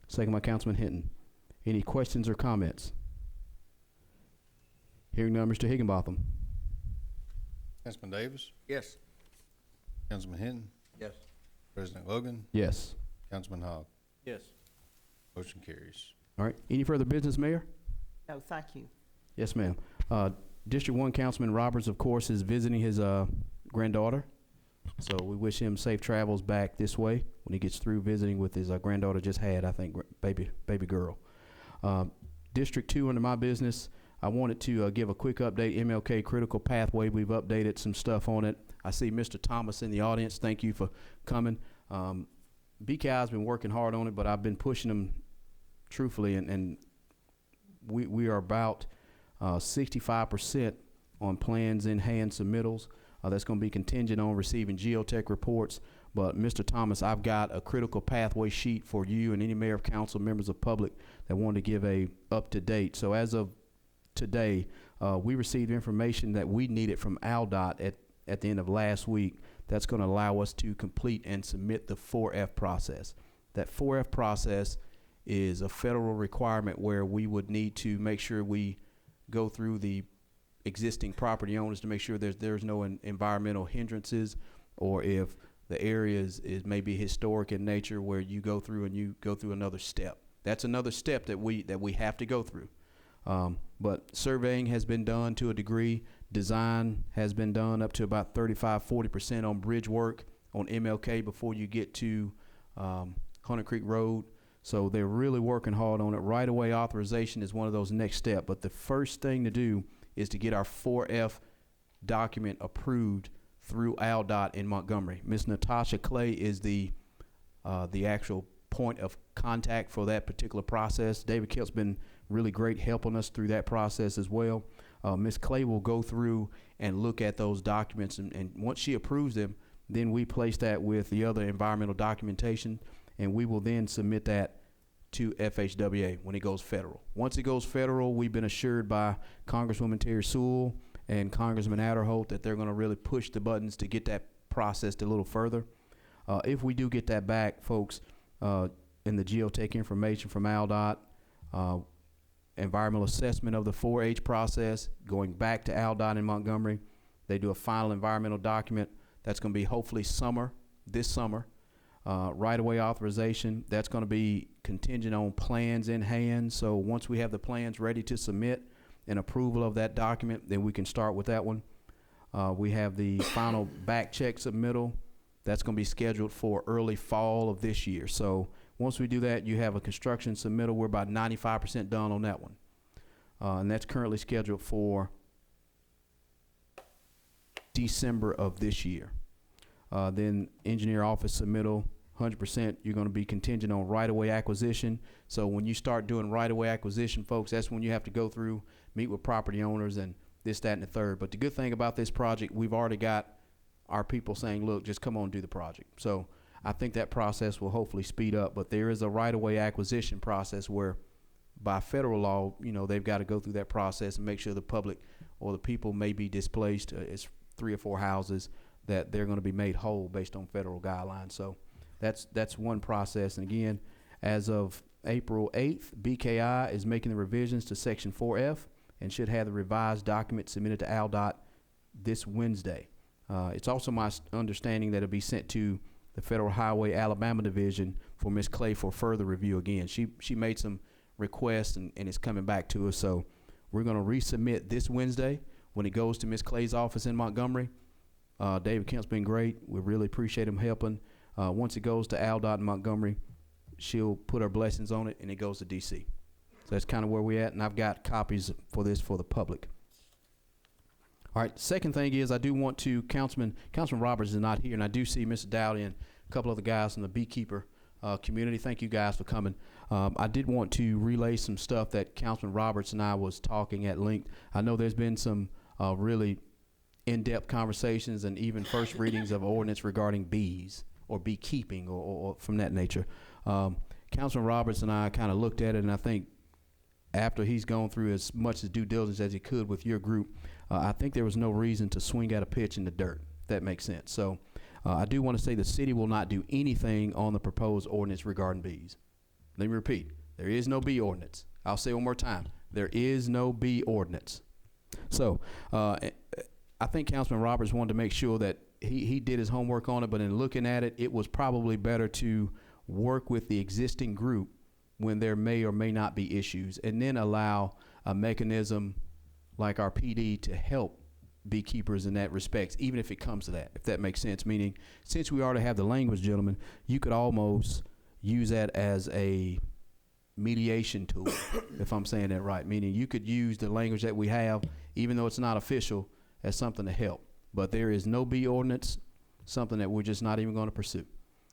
second by Councilman Hinton. Any questions or comments? Hearing none, Mr. Higginbotham. Councilman Davis, Yes. Councilman Hinton, Yes. President Logan, Yes. Councilman Hogg. Yes. Motion carries. All right. Any further business, Mayor? No, thank you. Yes, ma'am. District 1 Councilman Roberts, of course, is visiting his granddaughter. So we wish him safe travels back this way when he gets through visiting with his granddaughter just had, I think, baby girl. District 2 under my business, I wanted to give a quick update. MLK Critical Pathway, we've updated some stuff on it. I see Mr. Thomas in the audience. Thank you for coming. BKI's been working hard on it, but I've been pushing them truthfully, and we are about 65% on plans in hand submittals. That's going to be contingent on receiving geotech reports. But Mr. Thomas, I've got a critical pathway sheet for you and any mayor of council, members of public that want to give a up to date. So as of today, we received information that we needed from ALDOT at the end of last week. That's going to allow us to complete and submit the 4F process. That 4F process is a federal requirement where we would need to make sure we go through the existing property owners to make sure there's no environmental hindrances, or if the area is maybe historic in nature, where you go through another step. That's another step that we have to go through. But surveying has been done to a degree. Design has been done up to about 35–40% on bridge work on MLK before you get to Hunter Creek Road. So they're really working hard on it. Right-of-way authorization is one of those next steps. But the first thing to do is to get our 4F document approved through ALDOT in Montgomery. Ms. Natasha Clay is the actual point of contact for that particular process. David Kelt's been really great helping us through that process as well. Ms. Clay will go through and look at those documents, and once she approves them, then we place that with the other environmental documentation, and we will then submit that to FHWA when it goes federal. Once it goes federal, we've been assured by Congresswoman Terry Sewell and Congressman Adderholt that they're going to really push the buttons to get that processed a little further. If we do get that back, folks, in the geotech information from ALDOT, environmental assessment of the 4H process, going back to ALDOT in Montgomery, they do a final environmental document. That's going to be hopefully this summer. Right-of-way authorization, that's going to be contingent on plans in hand. So once we have the plans ready to submit and approval of that document, then we can start with that one. We have the final back check submittal. That's going to be scheduled for early fall of this year. So once we do that, you have a construction submittal. We're about 95% done on that one. And that's currently scheduled for December of this year. Then engineer office submittal, 100%, you're going to be contingent on right-of-way acquisition. So when you start doing right-of-way acquisition, folks, that's when you have to go through, meet with property owners and this, that, and the third. But the good thing about this project, we've already got our people saying, look, just come on and do the project. So I think that process will hopefully speed up. But there is a right-of-way acquisition process where by federal law, they've got to go through that process and make sure the public or the people may be displaced. It's 3 or 4 houses that they're going to be made whole based on federal guidelines. So that's one process. And again, as of April 8th, BKI is making the revisions to Section 4F and should have the revised document submitted to ALDOT this Wednesday. It's also my understanding that it'll be sent to the Federal Highway Alabama Division for Ms. Clay for further review again. She made some requests and it's coming back to us. So we're going to resubmit this Wednesday when it goes to Ms. Clay's office in Montgomery. David Kemp's been great. We really appreciate him helping. Once it goes to ALDOT in Montgomery, she'll put her blessings on it and it goes to DC. So that's kind of where we're at, and I've got copies for this for the public. All right, second thing is I do want to, Councilman Roberts is not here, and I do see Mr. Dowdy and a couple other guys from the beekeeper community. Thank you guys for coming. I did want to relay some stuff that Councilman Roberts and I was talking at length. I know there's been some really in-depth conversations and even first readings of ordinance regarding bees or beekeeping or from that nature. Councilman Roberts and I kind of looked at it, and I think after he's gone through as much as due diligence as he could with your group, I think there was no reason to swing at a pitch in the dirt, if that makes sense. So I do want to say the city will not do anything on the proposed ordinance regarding bees. Let me repeat. There is no B ordinance. I'll say it one more time. There is no B ordinance. So, I think Councilman Roberts wanted to make sure that he did his homework on it, but in looking at it, it was probably better to work with the existing group when there may or may not be issues, and then allow a mechanism like our PD to help beekeepers in that respect, even if it comes to that, if that makes sense. Meaning, since we already have the language, gentlemen, you could almost use that as a mediation tool, if I'm saying that right. Meaning, you could use the language that we have, even though it's not official, as something to help. But there is no B ordinance, something that we're just not even going to pursue.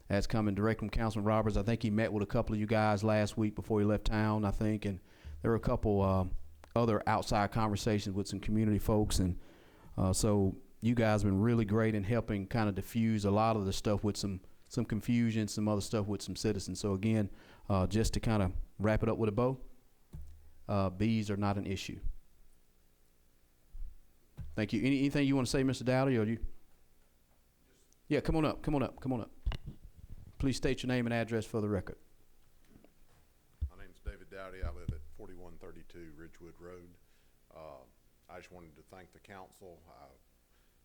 That's coming direct from Councilman Roberts. I think he met with a couple of you guys last week before he left town, I think, and there were a couple other outside conversations with some community folks, and so you guys have been really great in helping kind of diffuse a lot of the stuff with some confusion, some other stuff with some citizens. So again, just to kind of wrap it up with a bow, bees are not an issue. Thank you. Anything you want to say, Mr. Dowdy, or you? Yeah, come on up. Please state your name and address for the record. My name's David Dowdy. I live at 4132 Ridgewood Road. I just wanted to thank the council.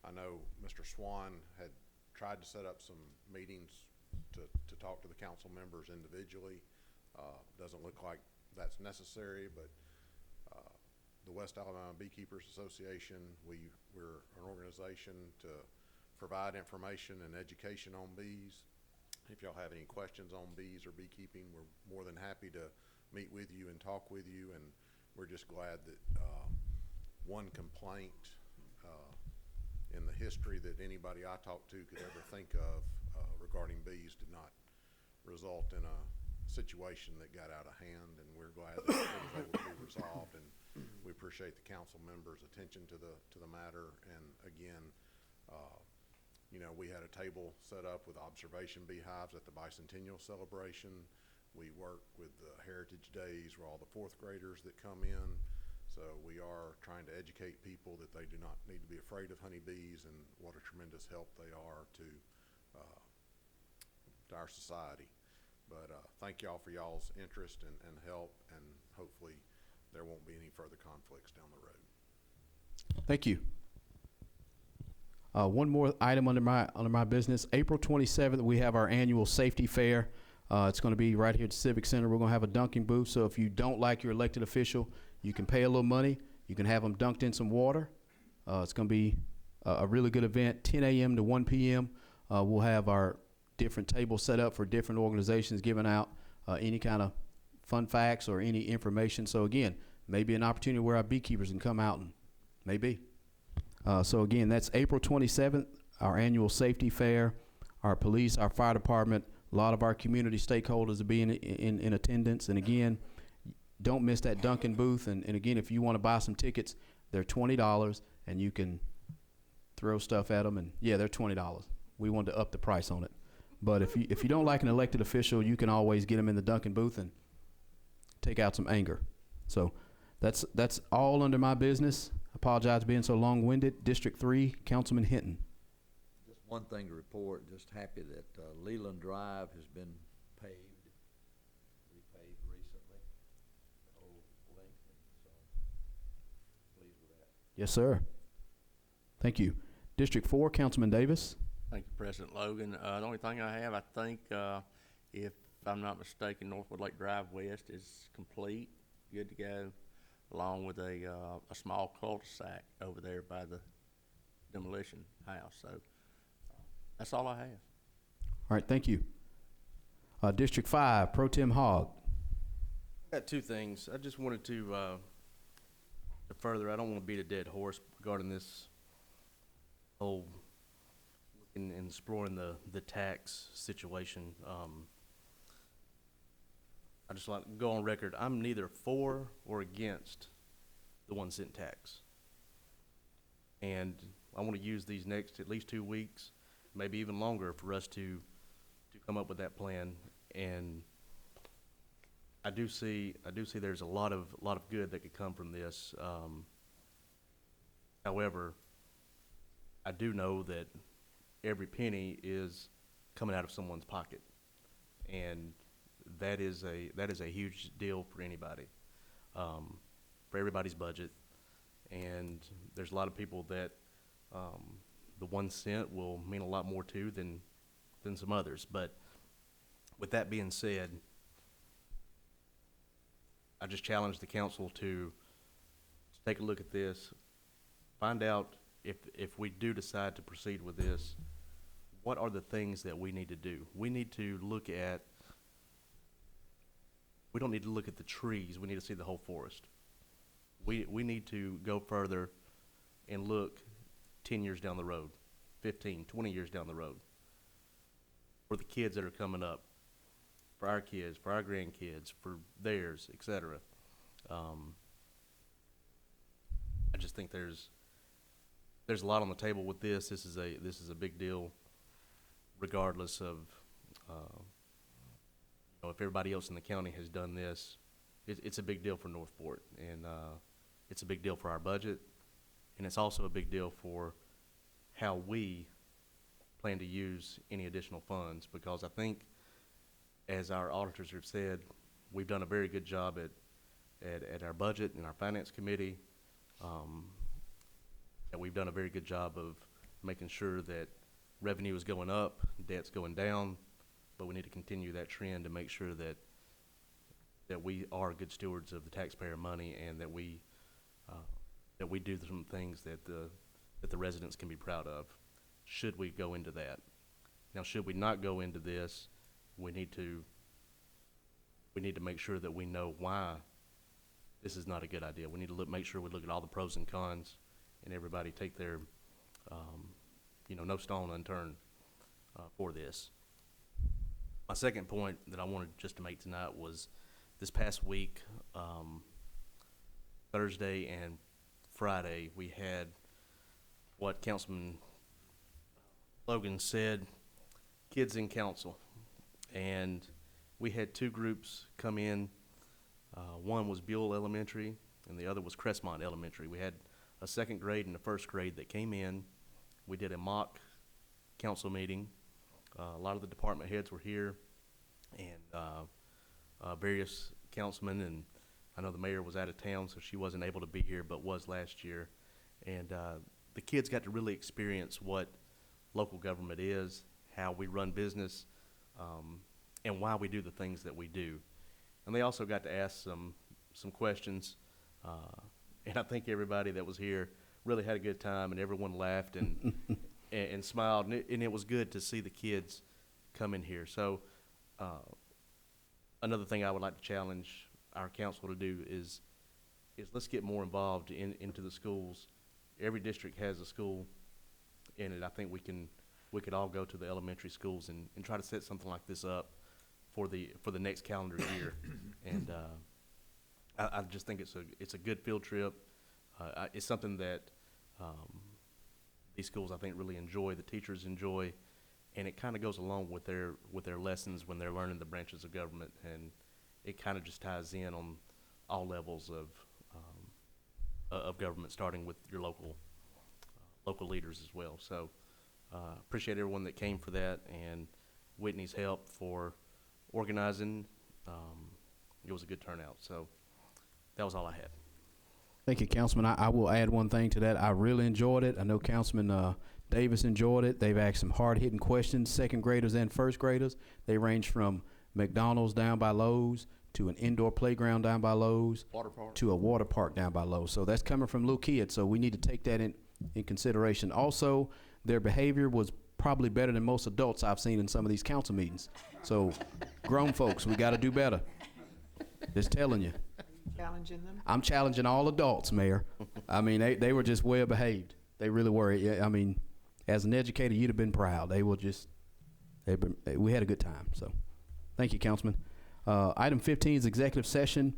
I know Mr. Swan had tried to set up some meetings to talk to the council members individually. Doesn't look like that's necessary, but the West Alabama Beekeepers Association, we're an organization to provide information and education on bees. If y'all have any questions on bees or beekeeping, we're more than happy to meet with you and talk with you, and we're just glad that one complaint in the history that anybody I talked to could ever think of regarding bees did not result in a situation that got out of hand, and we're glad that it was able to be resolved, and we appreciate the council members' attention to the matter. And again, you know, we had a table set up with observation beehives at the bicentennial celebration. We work with the Heritage Days where all the fourth graders that come in. So we are trying to educate people that they do not need to be afraid of honeybees and what a tremendous help they are to our society. But thank y'all for y'all's interest and help, and hopefully there won't be any further conflicts down the road. Thank you. One more item under my business. April 27th, we have our annual safety fair. It's going to be right here at the Civic Center. We're going to have a dunking booth. So if you don't like your elected official, you can pay a little money. You can have them dunked in some water. It's going to be a really good event, 10 a.m. to 1 p.m. We'll have our different tables set up for different organizations giving out any kind of fun facts or any information. So again, maybe an opportunity where our beekeepers can come out and maybe. So again, that's April 27th, our annual safety fair. Our police, our fire department, a lot of our community stakeholders will be in attendance. And again, don't miss that Dunkin' booth. And again, if you want to buy some tickets, they're $20, and you can throw stuff at them. And yeah, they're $20. We wanted to up the price on it. But if you don't like an elected official, you can always get them in the Dunkin' booth and take out some anger. So that's all under my business. I apologize for being so long-winded. District 3, Councilman Hinton. Just one thing to report, just happy that Leland Drive has been repaved recently, the whole length, so pleased with that. Yes, sir. Thank you. District 4, Councilman Davis. Thank you, President Logan. The only thing I have, I think, if I'm not mistaken, Northwood Lake Drive West is complete, good to go, along with a small cul-de-sac over there by the demolition house. So that's all I have. All right, thank you. District 5, Pro Tem Hogg. I got two things. I just wanted to further, I don't want to beat a dead horse regarding this whole looking and exploring the tax situation. I just like to go on record, I'm neither for or against the 1 cent tax. And I want to use these next at least 2 weeks, maybe even longer, for us to come up with that plan. And I do see there's a lot of good that could come from this. However, I do know that every penny is coming out of someone's pocket, and that is a huge deal for anybody, for everybody's budget. And there's a lot of people that the 1 cent will mean a lot more to than some others. But with that being said, I just challenge the council to take a look at this, find out if we do decide to proceed with this, what are the things that we need to do? We need to look at, we don't need to look at the trees, we need to see the whole forest. We need to go further and look 10 years down the road, 15, 20 years down the road, for the kids that are coming up, for our kids, for our grandkids, for theirs, et cetera. I just think there's a lot on the table with this. This is a big deal, regardless of if everybody else in the county has done this. It's a big deal for Northport, and it's a big deal for our budget, and it's also a big deal for how we plan to use any additional funds, because I think, as our auditors have said, we've done a very good job at our budget and our finance committee. And we've done a very good job of making sure that revenue is going up, debt's going down, but we need to continue that trend to make sure that we are good stewards of the taxpayer money, and that we do some things that the residents can be proud of, should we go into that. Now, should we not go into this, we need to make sure that we know why this is not a good idea. We need to make sure we look at all the pros and cons, and everybody take their, no stone unturned for this. My second point that I wanted just to make tonight was, this past week, Thursday and Friday, we had what Councilman Logan said, Kids in Council. And we had two groups come in. One was Buell Elementary, and the other was Crestmont Elementary. We had a second grade and a first grade that came in. We did a mock council meeting. A lot of the department heads were here, and various councilmen, and I know the mayor was out of town, so she wasn't able to be here, but was last year. And the kids got to really experience what local government is, how we run business, and why we do the things that we do. And they also got to ask some questions, and I think everybody that was here really had a good time, and everyone laughed and and smiled, and it was good to see the kids come in here. So another thing I would like to challenge our council to do is let's get more involved into the schools. Every district has a school in it. I think we could all go to the elementary schools and try to set something like this up for the next calendar year. And I just think it's a good field trip. It's something that these schools, I think, really enjoy. The teachers enjoy, and it kind of goes along with their lessons when they're learning the branches of government, and it kind of just ties in on all levels of government, starting with your local leaders as well. So appreciate everyone that came for that, and Whitney's help for organizing. It was a good turnout. So that was all I had. Thank you, Councilman. I will add one thing to that. I really enjoyed it. I know Councilman Davis enjoyed it. They've asked some hard-hitting questions, second graders and first graders. They range from McDonald's down by Lowe's to an indoor playground down by Lowe's Water park. to a water park down by Lowe's. So that's coming from little kids, so we need to take that in consideration. Also, their behavior was probably better than most adults I've seen in some of these council meetings. So grown folks, we got to do better. Just telling you. Challenging them? I'm challenging all adults, Mayor. I mean, they were just well behaved. They really were. Yeah, I mean, as an educator, you'd have been proud. We had a good time. So thank you, Councilman. Item 15 is executive session.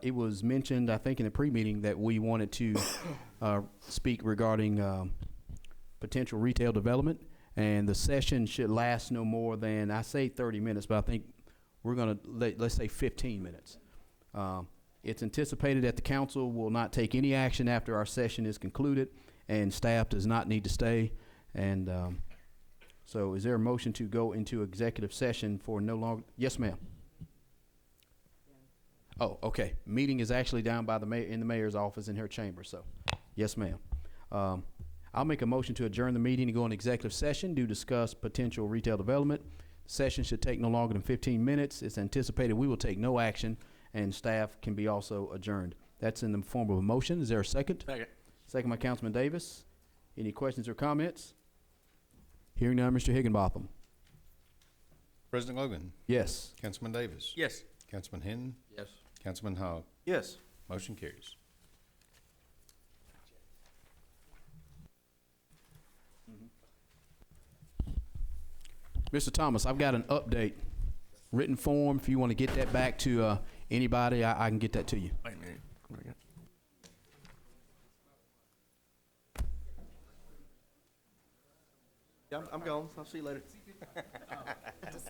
It was mentioned, I think, in the pre-meeting that we wanted to speak regarding potential retail development, and the session should last no more than, I say 30 minutes, but I think we're going to, let's say 15 minutes. It's anticipated that the council will not take any action after our session is concluded, and staff does not need to stay. And so is there a motion to go into executive session for no longer? Yes, ma'am. Oh, okay. Meeting is actually down by the mayor, in the mayor's office in her chamber, so, yes, ma'am. I'll make a motion to adjourn the meeting and go in executive session to discuss potential retail development. Session should take no longer than 15 minutes. It's anticipated we will take no action, and staff can be also adjourned. That's in the form of a motion. Is there a second? Second. Second by Councilman Davis. Any questions or comments? Hearing none, Mr. Higginbotham. President Logan, Yes. Councilman Davis. Yes. Councilman Hinton, Yes. Councilman Hogg. Yes. Motion carries. Mr. Thomas, I've got an update, written form. If you want to get that back to anybody, I can get that to you. Wait a minute. Where we go? Yeah, I'm gone. I'll see you later.